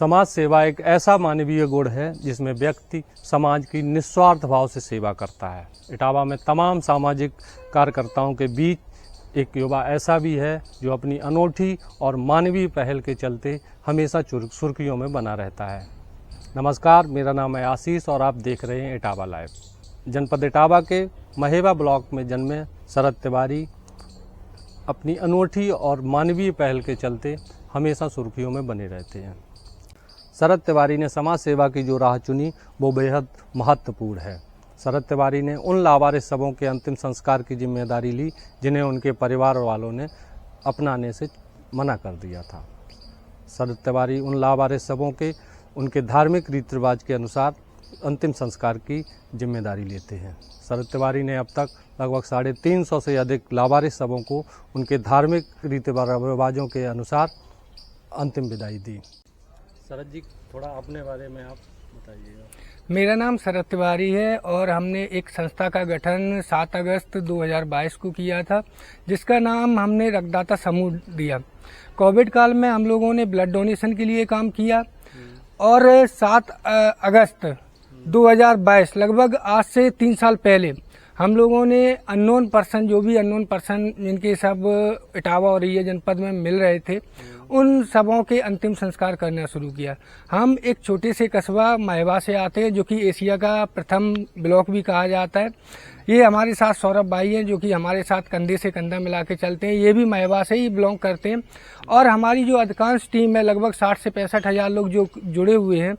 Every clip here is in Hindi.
समाज सेवा एक ऐसा मानवीय गुण है जिसमें व्यक्ति समाज की निस्वार्थ भाव से सेवा करता है। इटावा में तमाम सामाजिक कार्यकर्ताओं के बीच एक युवा ऐसा भी है जो अपनी अनोखी और मानवीय पहल के चलते हमेशा सुर्खियों में बना रहता है। नमस्कार, मेरा नाम है आशीष और आप देख रहे हैं इटावा लाइव। जनपद इटावा के महेवा ब्लॉक में जन्मे शरद तिवारी अपनी अनोखी और मानवीय पहल के चलते हमेशा सुर्खियों में बने रहते हैं। शरद तिवारी ने समाज सेवा की जो राह चुनी वो बेहद महत्वपूर्ण है। शरद तिवारी ने उन लावारिस शवों के अंतिम संस्कार की जिम्मेदारी ली जिन्हें उनके परिवार वालों ने अपनाने से मना कर दिया था। शरद तिवारी उन लावारिस शवों के उनके धार्मिक रीति रिवाज के अनुसार अंतिम संस्कार की जिम्मेदारी लेते हैं। शरद तिवारी ने अब तक लगभग 350 से अधिक लावारिस शवों को उनके धार्मिक रीति रिवाजों के अनुसार अंतिम विदाई दी। शरद जी, थोड़ा अपने बारे में आप बताइएगा। मेरा नाम शरद तिवारी है और हमने एक संस्था का गठन 7 अगस्त 2022 को किया था, जिसका नाम हमने रक्तदाता समूह दिया। कोविड काल में हम लोगों ने ब्लड डोनेशन के लिए काम किया और 7 अगस्त 2022 लगभग आज से 3 साल पहले हम लोगों ने अननोन पर्सन जिनके सब इटावा और ये जनपद में मिल रहे थे, उन सबों के अंतिम संस्कार करना शुरू किया। हम एक छोटे से कस्बा महेवा से आते हैं, जो कि एशिया का प्रथम ब्लॉक भी कहा जाता है। ये हमारे साथ सौरभ भाई हैं, जो कि हमारे साथ कंधे से कंधा मिला के चलते हैं। ये भी महेवा से ही बिलोंग करते हैं और हमारी जो अधिकांश टीम है, लगभग 60 से 65 हजार लोग जो जुड़े हुए हैं,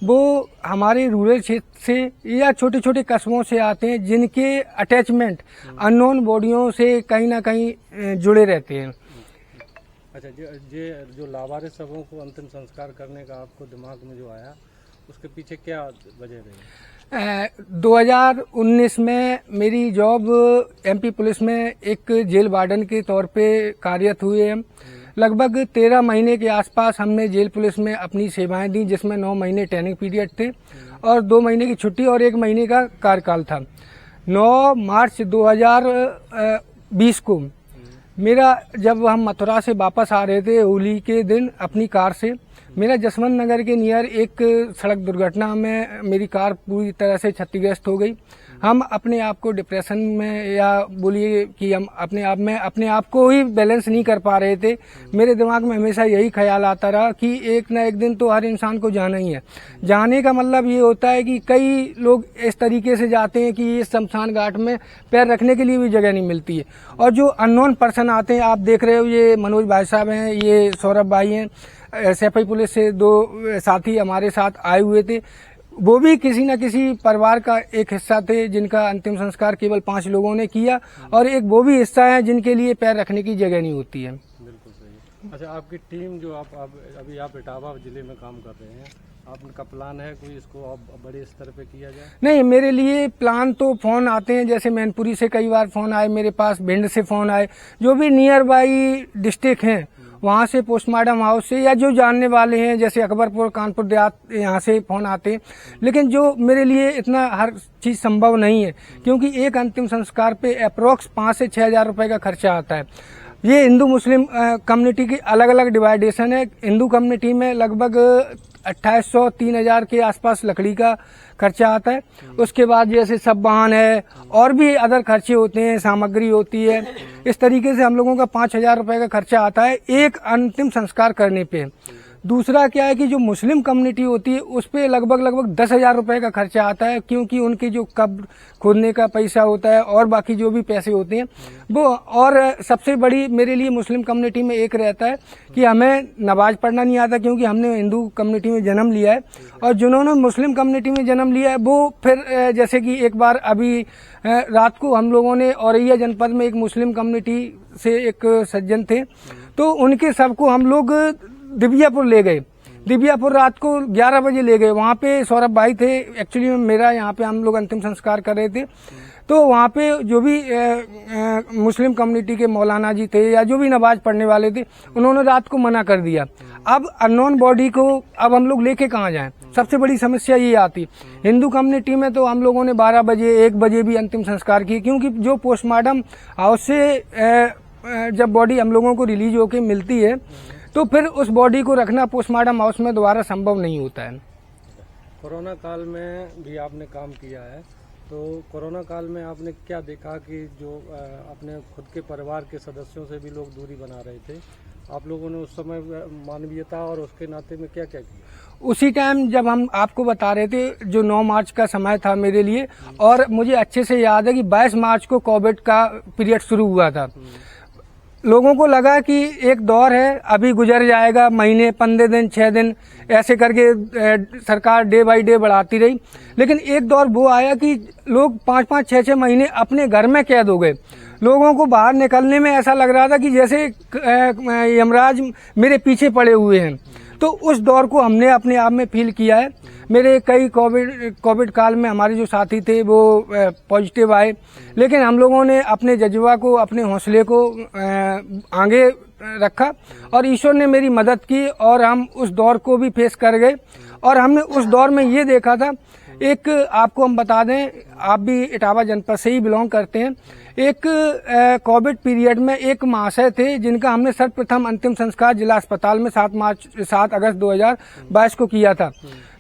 वो हमारे रूरल क्षेत्र से या छोटे छोटे कस्बों से आते हैं, जिनके अटैचमेंट अननोन बॉडियों से कहीं ना कहीं जुड़े रहते हैं। अच्छा, जो लावारिस शवों को अंतिम संस्कार करने का आपको दिमाग में जो आया, उसके पीछे क्या वजह रही? 2019 में मेरी जॉब एमपी पुलिस में एक जेल वार्डन के तौर पे कार्यरत हुए हैं। लगभग 13 महीने के आसपास हमने जेल पुलिस में अपनी सेवाएं दी, जिसमें 9 महीने ट्रेनिंग पीरियड थे और 2 महीने की छुट्टी और 1 महीने का कार्यकाल था। 9 मार्च 2020 को जब हम मथुरा से वापस आ रहे थे होली के दिन अपनी कार से, मेरा जसवंत नगर के नियर एक सड़क दुर्घटना में मेरी कार पूरी तरह से क्षतिग्रस्त हो गई। हम अपने आप को डिप्रेशन में, या बोलिए कि हम अपने आप को ही बैलेंस नहीं कर पा रहे थे। मेरे दिमाग में हमेशा यही ख्याल आता रहा कि एक ना एक दिन तो हर इंसान को जाना ही है। जाने का मतलब ये होता है कि कई लोग इस तरीके से जाते हैं कि इस शमशान घाट में पैर रखने के लिए भी जगह नहीं मिलती है। और जो अननोन पर्सन आते हैं, आप देख रहे हो, ये मनोज भाई साहब हैं, ये सौरभ भाई हैं, एसएफआई पुलिस से 2 साथी हमारे साथ आए हुए थे। वो भी किसी न किसी परिवार का एक हिस्सा थे, जिनका अंतिम संस्कार केवल 5 लोगों ने किया और एक वो भी हिस्सा है जिनके लिए पैर रखने की जगह नहीं होती है। बिल्कुल सही। अच्छा, आपकी टीम जो अभी आप इटावा जिले में काम कर रहे हैं, आपका प्लान है कोई इसको अब बड़े स्तर पे किया जाए? नहीं, मेरे लिए प्लान तो फोन आते हैं, जैसे मैनपुरी से कई बार फोन आए मेरे पास, भिंड से फोन आए, जो भी नियर बाई डिस्ट्रिक्ट हैं वहाँ से, पोस्टमार्टम हाउस से, या जो जानने वाले हैं जैसे अकबरपुर, कानपुर देहात, यहाँ से फोन आते हैं। लेकिन जो मेरे लिए इतना हर चीज संभव नहीं है, क्योंकि एक अंतिम संस्कार पे अप्रोक्स 5 से 6 हजार रुपए का खर्चा आता है। ये हिंदू मुस्लिम कम्युनिटी की अलग अलग डिवाइडेशन है। हिंदू कम्युनिटी में लगभग 2800 3000 के आसपास लकड़ी का खर्चा आता है। उसके बाद जैसे सब वाहन है और भी अदर खर्चे होते हैं, सामग्री होती है। इस तरीके से हम लोगों का 5000 रुपए का खर्चा आता है एक अंतिम संस्कार करने पे। दूसरा क्या है कि जो मुस्लिम कम्युनिटी होती है उस पे लगभग 10,000 रुपए का खर्चा आता है, क्योंकि उनकी जो कब्र खोदने का पैसा होता है और बाकी जो भी पैसे होते हैं वो। और सबसे बड़ी मेरे लिए मुस्लिम कम्युनिटी में एक रहता है कि हमें नमाज पढ़ना नहीं आता, क्योंकि हमने हिंदू कम्युनिटी में जन्म लिया है। और जिन्होंने मुस्लिम कम्युनिटी में जन्म लिया है वो फिर जैसे कि एक बार अभी रात को हम लोगों ने औरैया जनपद में एक मुस्लिम कम्युनिटी से एक सज्जन थे, तो उनके सबको हम लोग दिव्यापुर ले गए। दिव्यापुर रात को 11 बजे ले गए। वहाँ पे सौरभ भाई थे, एक्चुअली मेरा यहाँ पे हम लोग अंतिम संस्कार कर रहे थे। तो वहाँ पे जो भी मुस्लिम कम्युनिटी के मौलाना जी थे या जो भी नमाज पढ़ने वाले थे, उन्होंने रात को मना कर दिया। अब अननोन बॉडी को अब हम लोग लेके कहाँ जाएं? सबसे बड़ी समस्या ये आती। हिंदू कम्युनिटी में तो हम लोगों ने 12 बजे 1 बजे भी अंतिम संस्कार किए, क्योंकि जो पोस्टमार्टम हाउस से जब बॉडी हम लोगों को रिलीज होके मिलती है तो फिर उस बॉडी को रखना पोस्टमार्टम हाउस में दोबारा संभव नहीं होता है। कोरोना काल में भी आपने काम किया है, तो कोरोना काल में आपने क्या देखा कि जो अपने खुद के परिवार के सदस्यों से भी लोग दूरी बना रहे थे, आप लोगों ने उस समय मानवीयता और उसके नाते में क्या क्या किया? उसी टाइम जब हम आपको बता रहे थे, जो 9 मार्च का समय था मेरे लिए, और मुझे अच्छे से याद है कि 22 मार्च को कोविड का पीरियड शुरू हुआ था। लोगों को लगा कि एक दौर है, अभी गुजर जाएगा, महीने 15 दिन 6 दिन ऐसे करके सरकार डे बाय डे बढ़ाती रही। लेकिन एक दौर वो आया कि लोग 5-5 6-6 महीने अपने घर में कैद हो गए। लोगों को बाहर निकलने में ऐसा लग रहा था कि जैसे यमराज मेरे पीछे पड़े हुए हैं। तो उस दौर को हमने अपने आप में फील किया है। मेरे कई कोविड काल में हमारे जो साथी थे वो पॉजिटिव आए, लेकिन हम लोगों ने अपने जज्बा को, अपने हौसले को आगे रखा और ईश्वर ने मेरी मदद की और हम उस दौर को भी फेस कर गए। और हमने उस दौर में ये देखा था, एक आपको हम बता दें, आप भी इटावा जनपद से ही बिलोंग करते हैं। एक कोविड पीरियड में एक महाशय थे जिनका हमने सर्वप्रथम अंतिम संस्कार जिला अस्पताल में 7 अगस्त 2022 को किया था।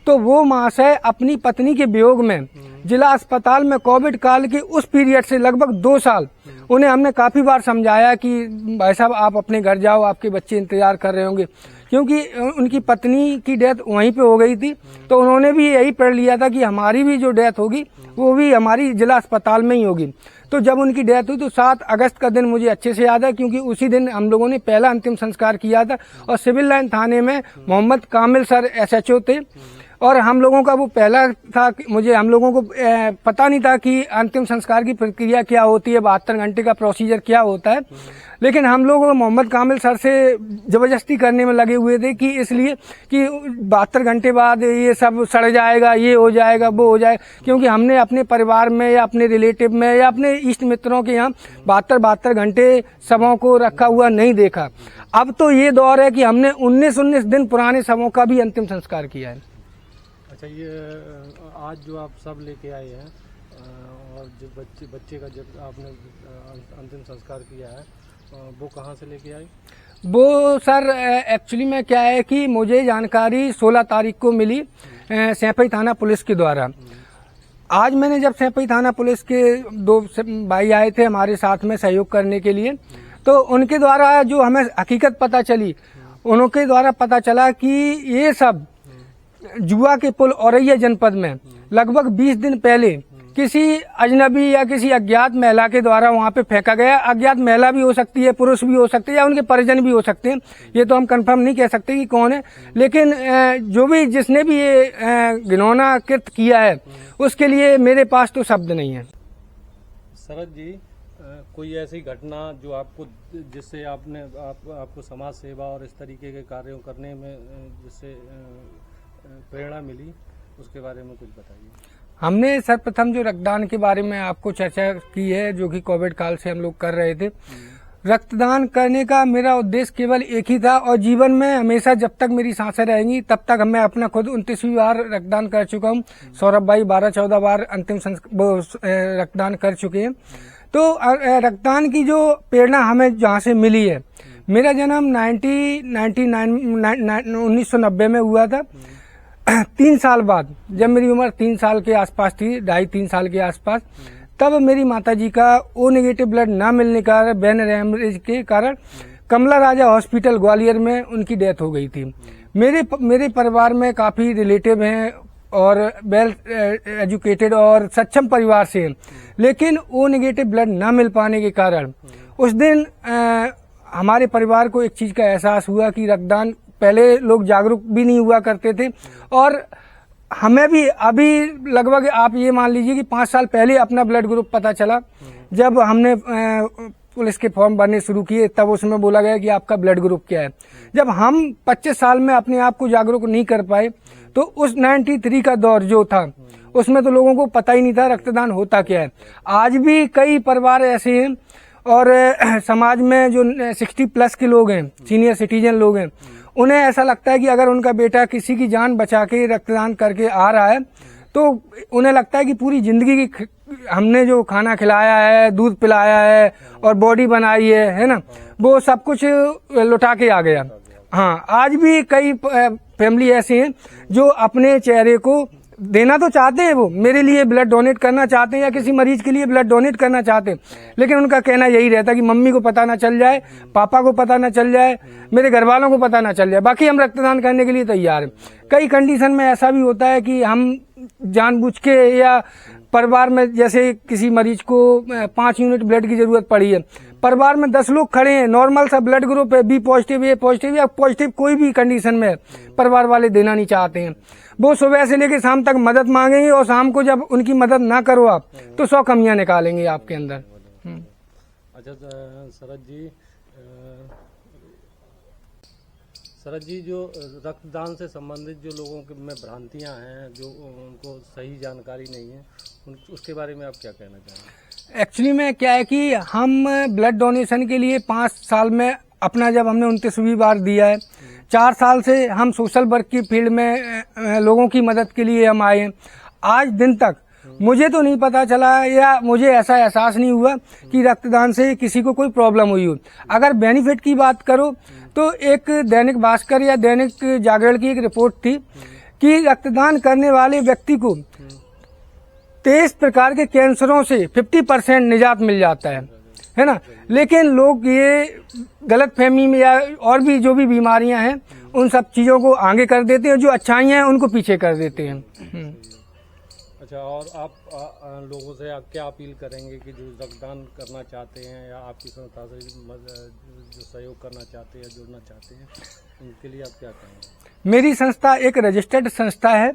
तो वो महाशय अपनी पत्नी के वियोग में जिला अस्पताल में कोविड काल के उस पीरियड से लगभग 2 साल उन्हें हमने काफी बार समझाया कि भाई साहब आप अपने घर जाओ, आपके बच्चे इंतजार कर रहे होंगे, क्योंकि उनकी पत्नी की डेथ वहीं पे हो गई थी। तो उन्होंने भी यही पढ़ लिया था कि हमारी भी जो डेथ होगी वो भी हमारी जिला अस्पताल में ही होगी। तो जब उनकी डेथ हुई तो 7 अगस्त का दिन मुझे अच्छे से याद है, क्योंकि उसी दिन हम लोगों ने पहला अंतिम संस्कार किया था और सिविल लाइन थाने में मोहम्मद कामिल सर SHO थे और हम लोगों का वो पहला था। हम लोगों को पता नहीं था कि अंतिम संस्कार की प्रक्रिया क्या होती है, 72 घंटे का प्रोसीजर क्या होता है। लेकिन हम लोग मोहम्मद कामिल सर से जबरदस्ती करने में लगे हुए थे कि इसलिए कि 72 घंटे बाद ये सब सड़ जाएगा, ये हो जाएगा, वो हो जाएगा, क्योंकि हमने अपने परिवार में या अपने रिलेटिव में या अपने इष्ट मित्रों के यहाँ 72 घंटे शवों को रखा हुआ नहीं देखा। अब तो ये दौर है कि हमने 19 दिन पुराने शवों का भी अंतिम संस्कार किया है। अच्छा, ये आज जो आप सब लेके आए हैं और जो बच्चे का जब आपने अंतिम संस्कार किया है, वो कहाँ से लेके आए? वो सर एक्चुअली में क्या है कि मुझे जानकारी 16 तारीख को मिली सैंपई थाना पुलिस के द्वारा। आज मैंने जब सैंपई थाना पुलिस के 2 भाई आए थे हमारे साथ में सहयोग करने के लिए, तो उनके द्वारा जो हमें हकीकत पता चली, उनके द्वारा पता चला कि ये सब जुआ के पुल औरैया जनपद में लगभग 20 दिन पहले किसी अजनबी या किसी अज्ञात महिला के द्वारा वहां पे फेंका गया। अज्ञात महिला भी हो सकती है, पुरुष भी हो सकते हैं या उनके परिजन भी हो सकते हैं, ये तो हम कंफर्म नहीं कह सकते कि कौन है। लेकिन जो भी जिसने भी ये घिनौना कृत्य किया है उसके लिए मेरे पास तो शब्द नहीं है। शरद जी, कोई ऐसी घटना जो आपको, जिससे आपको समाज सेवा और इस तरीके के कार्यों करने में जिससे प्रेरणा मिली, उसके बारे में कुछ बताइए। हमने सर्वप्रथम जो रक्तदान के बारे में आपको चर्चा की है, जो कि कोविड काल से हम लोग कर रहे थे। रक्तदान करने का मेरा उद्देश्य केवल एक ही था और जीवन में हमेशा जब तक मेरी सांसें रहेंगी तब तक मैं अपना खुद 29वीं बार रक्तदान कर चुका हूँ। सौरभ भाई 12-14 बार अंतिम रक्तदान कर चुके हैं। तो रक्तदान की जो प्रेरणा हमें जहाँ से मिली है, मेरा जन्म 1990 में हुआ था। 3 साल बाद, जब मेरी उम्र 3 साल के आसपास थी, 2.5-3 साल के आसपास, तब मेरी माताजी का O नेगेटिव ब्लड ना मिलने का ब्रेन हेमरेज के कारण कमला राजा हॉस्पिटल ग्वालियर में उनकी डेथ हो गई थी। मेरे परिवार में काफी रिलेटिव हैं और वेल एजुकेटेड और सक्षम परिवार से हैं, लेकिन O नेगेटिव ब्लड ना मिल पाने के कारण उस दिन हमारे परिवार को एक चीज का एहसास हुआ कि रक्तदान, पहले लोग जागरूक भी नहीं हुआ करते थे और हमें भी अभी लगभग आप ये मान लीजिए कि 5 साल पहले अपना ब्लड ग्रुप पता चला। जब हमने पुलिस के फॉर्म भरने शुरू किए तब उसमें बोला गया कि आपका ब्लड ग्रुप क्या है। जब हम 25 साल में अपने आप को जागरूक नहीं कर पाए तो उस 93 का दौर जो था उसमें तो लोगों को पता ही नहीं था रक्तदान होता क्या है। आज भी कई परिवार ऐसे हैं और समाज में जो 60+ के लोग हैं, सीनियर सिटीजन लोग हैं, उन्हें ऐसा लगता है कि अगर उनका बेटा किसी की जान बचा के रक्तदान करके आ रहा है तो उन्हें लगता है कि पूरी जिंदगी की हमने जो खाना खिलाया है, दूध पिलाया है और बॉडी बनाई है ना, वो सब कुछ लुटा के आ गया। हाँ, आज भी कई फैमिली ऐसे हैं जो अपने चेहरे को देना तो चाहते हैं, वो मेरे लिए ब्लड डोनेट करना चाहते हैं या किसी मरीज के लिए ब्लड डोनेट करना चाहते हैं, लेकिन उनका कहना यही रहता है कि मम्मी को पता ना चल जाए, पापा को पता ना चल जाए, मेरे घर वालों को पता ना चल जाए, बाकी हम रक्तदान करने के लिए तैयार हैं। कई कंडीशन में ऐसा भी होता है कि हम जानबूझ के या परिवार में जैसे किसी मरीज को 5 यूनिट ब्लड की जरूरत पड़ी है, परिवार में 10 लोग खड़े हैं, नॉर्मल सा ब्लड ग्रुप है, बी पॉजिटिव, ए पॉजिटिव या पॉजिटिव कोई भी कंडीशन में है, परिवार वाले देना नहीं चाहते हैं। वो सुबह से लेकर शाम तक मदद मांगेंगे और शाम को जब उनकी मदद ना करो आप तो 100 कमियां निकालेंगे आपके अंदर। अच्छा शरद जी, जो रक्तदान से संबंधित जो लोगों के में भ्रांतियां हैं, जो उनको सही जानकारी नहीं है, उसके बारे में आप क्या कहना चाहेंगे? एक्चुअली में क्या है कि हम ब्लड डोनेशन के लिए 5 साल में अपना जब हमने 29वीं बार दिया है, 4 साल से हम सोशल वर्क की फील्ड में लोगों की मदद के लिए हम आए हैं। आज दिन तक मुझे तो नहीं पता चला या मुझे ऐसा एहसास नहीं हुआ कि रक्तदान से किसी को कोई प्रॉब्लम हुई हो। अगर बेनिफिट की बात करो तो एक दैनिक भास्कर या दैनिक जागरण की एक रिपोर्ट थी कि रक्तदान करने वाले व्यक्ति को 23 प्रकार के कैंसरों से 50% निजात मिल जाता है ना। लेकिन लोग ये गलत फहमी में या और भी जो भी बीमारियां हैं उन सब चीजों को आगे कर देते हैं, जो अच्छाइयां हैं उनको पीछे कर देते हैं। अच्छा, और आप लोगों से आप क्या अपील करेंगे कि जो रक्तदान करना चाहते हैं या आपकी संस्था से जो सहयोग करना चाहते हैं, जुड़ना चाहते हैं, उनके लिए आप क्या कहेंगे? मेरी संस्था एक रजिस्टर्ड संस्था है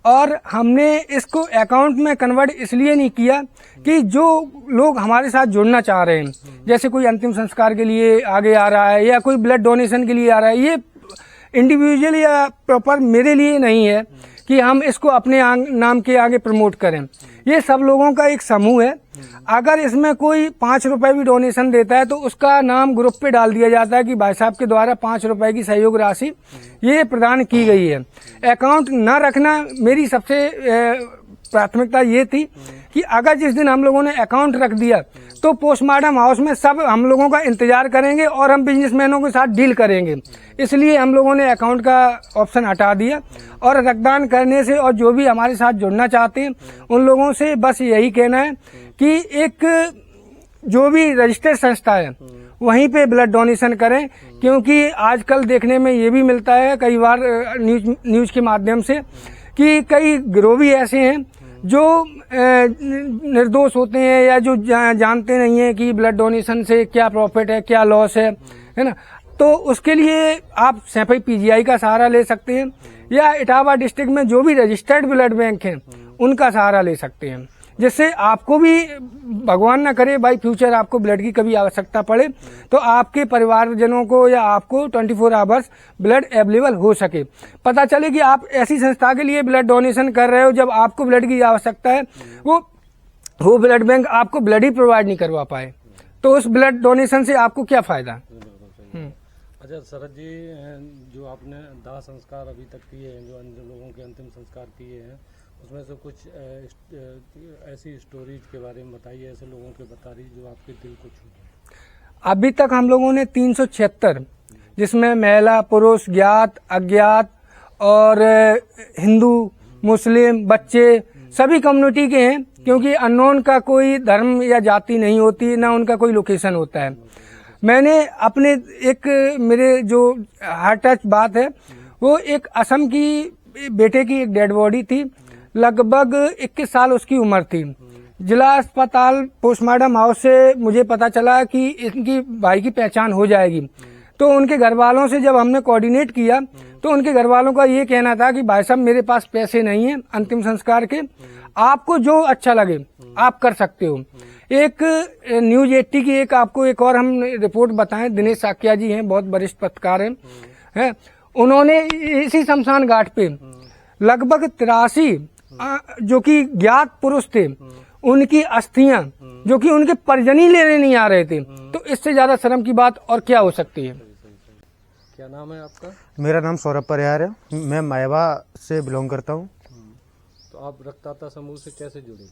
और हमने इसको अकाउंट में कन्वर्ट इसलिए नहीं किया कि जो लोग हमारे साथ जुड़ना चाह रहे हैं, जैसे कोई अंतिम संस्कार के लिए आगे आ रहा है या कोई ब्लड डोनेशन के लिए आ रहा है, ये इंडिविजुअल या प्रॉपर मेरे लिए नहीं है कि हम इसको अपने नाम के आगे प्रमोट करें। ये सब लोगों का एक समूह है। अगर इसमें कोई 5 रुपए भी डोनेशन देता है तो उसका नाम ग्रुप पे डाल दिया जाता है कि भाई साहब के द्वारा 5 रुपए की सहयोग राशि ये प्रदान की गई है। अकाउंट न रखना मेरी सबसे प्राथमिकता ये थी कि अगर जिस दिन हम लोगों ने अकाउंट रख दिया तो पोस्टमार्टम हाउस में सब हम लोगों का इंतजार करेंगे और हम बिजनेसमैनों के साथ डील करेंगे, इसलिए हम लोगों ने अकाउंट का ऑप्शन हटा दिया। और रक्तदान करने से और जो भी हमारे साथ जुड़ना चाहते हैं उन लोगों से बस यही कहना है कि एक जो भी रजिस्टर्ड संस्था है वहीं पे ब्लड डोनेशन करें, क्योंकि आजकल देखने में ये भी मिलता है कई बार न्यूज के माध्यम से कि कई गिरोह भी ऐसे हैं जो निर्दोष होते हैं या जो जानते नहीं है कि ब्लड डोनेशन से क्या प्रॉफिट है, क्या लॉस है ना। तो उसके लिए आप सैफई पीजीआई का सहारा ले सकते हैं या इटावा डिस्ट्रिक्ट में जो भी रजिस्टर्ड ब्लड बैंक हैं उनका सहारा ले सकते हैं, जिससे आपको भी भगवान ना करे बाई फ्यूचर आपको ब्लड की कभी आवश्यकता पड़े तो आपके परिवारजनों को या आपको 24 आवर्स ब्लड अवेलेबल हो सके। पता चले कि आप ऐसी संस्था के लिए ब्लड डोनेशन कर रहे हो जब आपको ब्लड की आवश्यकता है, वो ब्लड बैंक आपको ब्लड ही प्रोवाइड नहीं करवा पाए, तो उस ब्लड डोनेशन से आपको क्या फायदा। अच्छा शरद जी, जो आपने दाह संस्कार अभी तक किए हैं, जो लोगों के अंतिम संस्कार किए हैं, उसमें से कुछ ऐसी स्टोरीज के बारे में बताइए, ऐसे लोगों के बता रही जो आपके दिल को छू गए। अभी तक हम लोगों ने 376 जिसमें महिला पुरुष ज्ञात अज्ञात और हिंदू मुस्लिम बच्चे सभी कम्युनिटी के हैं, क्योंकि अननोन का कोई धर्म या जाति नहीं होती, ना उनका कोई लोकेशन होता है। मैंने अपने एक मेरे जो हार्ट टच बात है वो एक असम की बेटे की एक डेड बॉडी थी, लगभग 21 साल उसकी उम्र थी। जिला अस्पताल पोस्टमार्टम हाउस से मुझे पता चला कि इनकी भाई की पहचान हो जाएगी, तो उनके घर वालों से जब हमने कोऑर्डिनेट किया तो उनके घर वालों का ये कहना था कि भाई साहब मेरे पास पैसे नहीं है अंतिम संस्कार के, आपको जो अच्छा लगे आप कर सकते हो। एक न्यूज 80 की एक आपको एक और हम रिपोर्ट बताएं, दिनेश साकिया जी हैं, बहुत वरिष्ठ पत्रकार हैं, उन्होंने इसी शमशान घाट पे लगभग 83 जो कि ज्ञात पुरुष थे उनकी अस्थियां जो कि उनके परिजनी लेने नहीं आ रहे थे, तो इससे ज्यादा शर्म की बात और क्या हो सकती है। क्या नाम है आपका? मेरा नाम सौरभ परिहार है, मैं मायवा से बिलोंग करता हूँ। तो आप रक्तदाता समूह से कैसे जुड़े?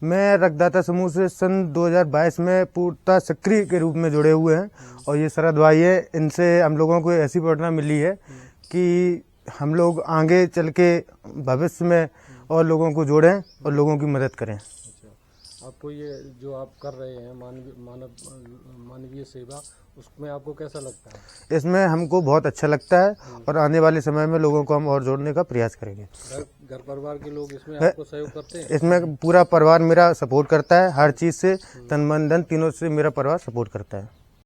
मैं रक्तदाता समूह से सन 2022 में पूर्णतः सक्रिय के रूप में जुड़े हुए हैं और ये शरद भाई है, इनसे हम लोगों को ऐसी प्रेरणा मिली है कि हम लोग आगे चल के भविष्य में और लोगों को जोड़ें और लोगों की मदद करें। आपको ये जो आप कर रहे हैं मानवीय सेवा, उसमें आपको कैसा लगता है? इसमें हमको बहुत अच्छा लगता है और आने वाले समय में लोगों को हम और जोड़ने का प्रयास करेंगे। घर परिवार के लोग इसमें आपको सहयोग करते हैं? इसमें पूरा परिवार मेरा सपोर्ट करता है, हर चीज़ से तन मन धन तीनों से मेरा परिवार सपोर्ट करता है।